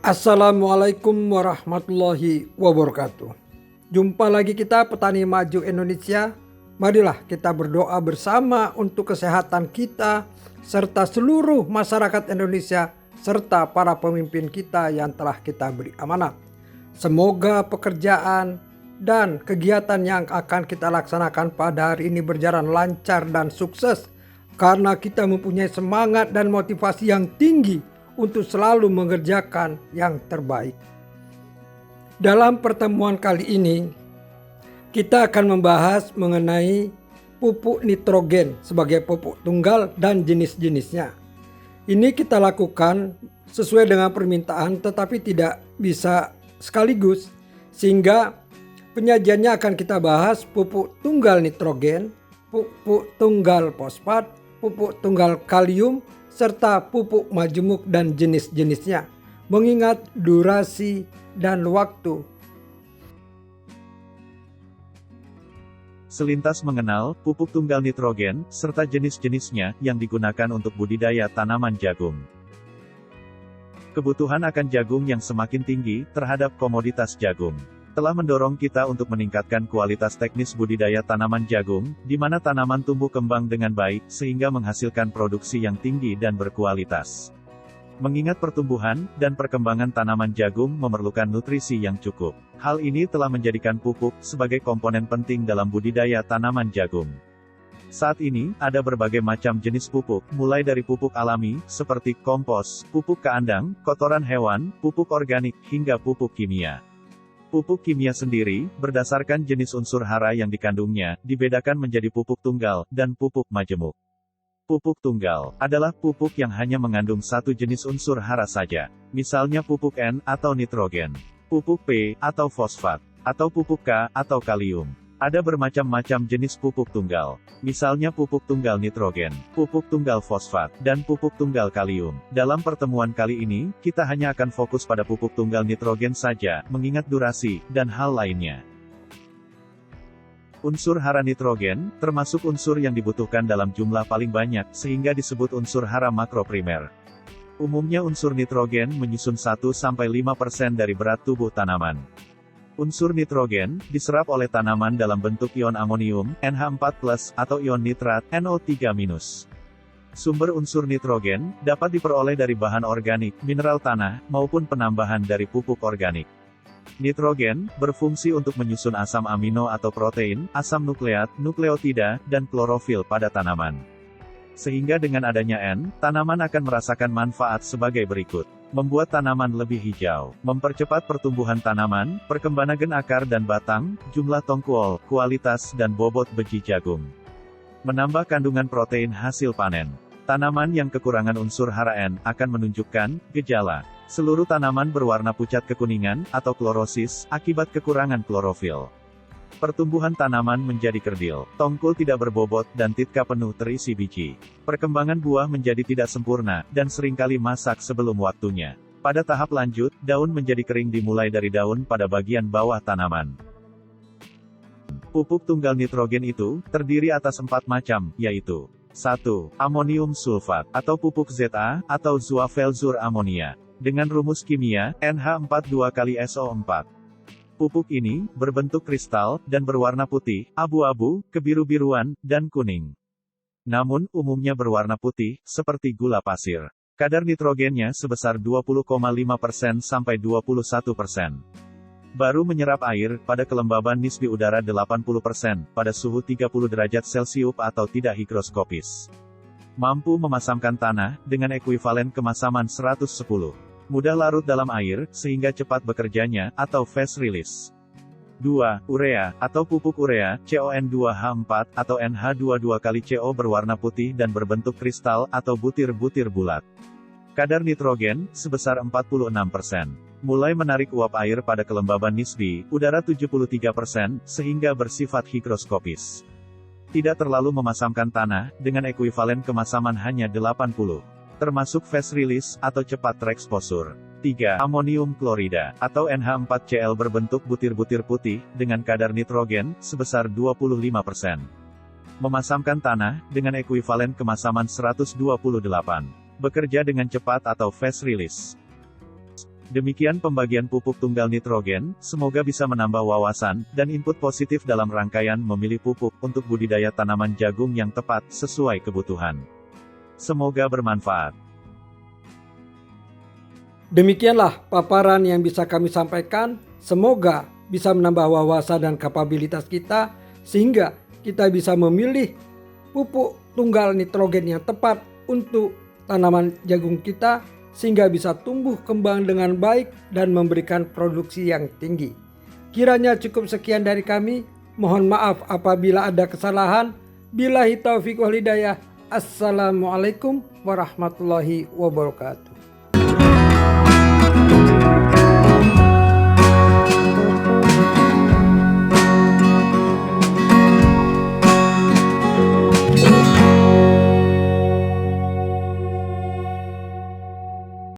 Assalamualaikum warahmatullahi wabarakatuh. Jumpa lagi kita Petani Maju Indonesia. Marilah kita berdoa bersama untuk kesehatan kita serta seluruh masyarakat Indonesia serta para pemimpin kita yang telah kita beri amanat. Semoga pekerjaan dan kegiatan yang akan kita laksanakan pada hari ini berjalan lancar dan sukses karena kita mempunyai semangat dan motivasi yang tinggi untuk selalu mengerjakan yang terbaik. Dalam pertemuan kali ini, kita akan membahas mengenai pupuk nitrogen sebagai pupuk tunggal dan jenis-jenisnya. Ini kita lakukan sesuai dengan permintaan tetapi tidak bisa sekaligus, sehingga penyajiannya akan kita bahas pupuk tunggal nitrogen, pupuk tunggal fosfat, pupuk tunggal kalium, serta pupuk majemuk dan jenis-jenisnya, mengingat durasi dan waktu. Selintas mengenal pupuk tunggal nitrogen, serta jenis-jenisnya yang digunakan untuk budidaya tanaman jagung. Kebutuhan akan jagung yang semakin tinggi terhadap komoditas jagung telah mendorong kita untuk meningkatkan kualitas teknis budidaya tanaman jagung, di mana tanaman tumbuh kembang dengan baik, sehingga menghasilkan produksi yang tinggi dan berkualitas. Mengingat pertumbuhan dan perkembangan tanaman jagung memerlukan nutrisi yang cukup, hal ini telah menjadikan pupuk sebagai komponen penting dalam budidaya tanaman jagung. Saat ini, ada berbagai macam jenis pupuk, mulai dari pupuk alami, seperti kompos, pupuk kandang, kotoran hewan, pupuk organik, hingga pupuk kimia. Pupuk kimia sendiri, berdasarkan jenis unsur hara yang dikandungnya, dibedakan menjadi pupuk tunggal, dan pupuk majemuk. Pupuk tunggal adalah pupuk yang hanya mengandung satu jenis unsur hara saja, misalnya pupuk N atau nitrogen, pupuk P atau fosfat, atau pupuk K atau kalium. Ada bermacam-macam jenis pupuk tunggal, misalnya pupuk tunggal nitrogen, pupuk tunggal fosfat, dan pupuk tunggal kalium. Dalam pertemuan kali ini, kita hanya akan fokus pada pupuk tunggal nitrogen saja, mengingat durasi, dan hal lainnya. Unsur hara nitrogen, termasuk unsur yang dibutuhkan dalam jumlah paling banyak, sehingga disebut unsur hara makroprimer. Umumnya unsur nitrogen menyusun 1-5% dari berat tubuh tanaman. Unsur nitrogen diserap oleh tanaman dalam bentuk ion amonium, NH4+, atau ion nitrat, NO3-. Sumber unsur nitrogen dapat diperoleh dari bahan organik, mineral tanah, maupun penambahan dari pupuk organik. Nitrogen berfungsi untuk menyusun asam amino atau protein, asam nukleat, nukleotida, dan klorofil pada tanaman. Sehingga dengan adanya N, tanaman akan merasakan manfaat sebagai berikut. Membuat tanaman lebih hijau, mempercepat pertumbuhan tanaman, perkembangan akar dan batang, jumlah tongkol, kualitas dan bobot biji jagung. Menambah kandungan protein hasil panen. Tanaman yang kekurangan unsur hara N akan menunjukkan gejala. Seluruh tanaman berwarna pucat kekuningan atau klorosis akibat kekurangan klorofil. Pertumbuhan tanaman menjadi kerdil, tongkol tidak berbobot, dan titka penuh terisi biji. Perkembangan buah menjadi tidak sempurna, dan seringkali masak sebelum waktunya. Pada tahap lanjut, daun menjadi kering dimulai dari daun pada bagian bawah tanaman. Pupuk tunggal nitrogen itu terdiri atas 4 macam, yaitu 1. Amonium sulfat, atau pupuk Za, atau Zoavelzur amonia. Dengan rumus kimia, NH42+SO4. Pupuk ini berbentuk kristal dan berwarna putih, abu-abu, kebiru-biruan, dan kuning. Namun, umumnya berwarna putih, seperti gula pasir. Kadar nitrogennya sebesar 20,5% sampai 21%. Baru menyerap air pada kelembaban nisbi udara 80% pada suhu 30 derajat Celcius atau tidak higroskopis. Mampu memasamkan tanah dengan ekuivalen kemasaman 110. Mudah larut dalam air, sehingga cepat bekerjanya, atau fast release. 2. Urea, atau pupuk urea, CON2H4, atau NH22+CO berwarna putih dan berbentuk kristal, atau butir-butir bulat. Kadar nitrogen, sebesar 46%. Mulai menarik uap air pada kelembaban nisbi, udara 73%, sehingga bersifat higroskopis. Tidak terlalu memasamkan tanah, dengan ekuivalen kemasaman hanya 80. Termasuk fast release, atau cepat tereksposur. 3. Amonium klorida, atau NH4Cl berbentuk butir-butir putih, dengan kadar nitrogen, sebesar 25%. Memasamkan tanah, dengan ekuivalen kemasaman 128. Bekerja dengan cepat atau fast release. Demikian pembagian pupuk tunggal nitrogen, semoga bisa menambah wawasan dan input positif dalam rangkaian memilih pupuk untuk budidaya tanaman jagung yang tepat sesuai kebutuhan. Semoga bermanfaat. Demikianlah paparan yang bisa kami sampaikan. Semoga bisa menambah wawasan dan kapabilitas kita sehingga kita bisa memilih pupuk tunggal nitrogen yang tepat untuk tanaman jagung kita sehingga bisa tumbuh kembang dengan baik dan memberikan produksi yang tinggi. Kiranya cukup sekian dari kami. Mohon maaf apabila ada kesalahan. Billahi taufiq wal hidayah. Assalamualaikum warahmatullahi wabarakatuh.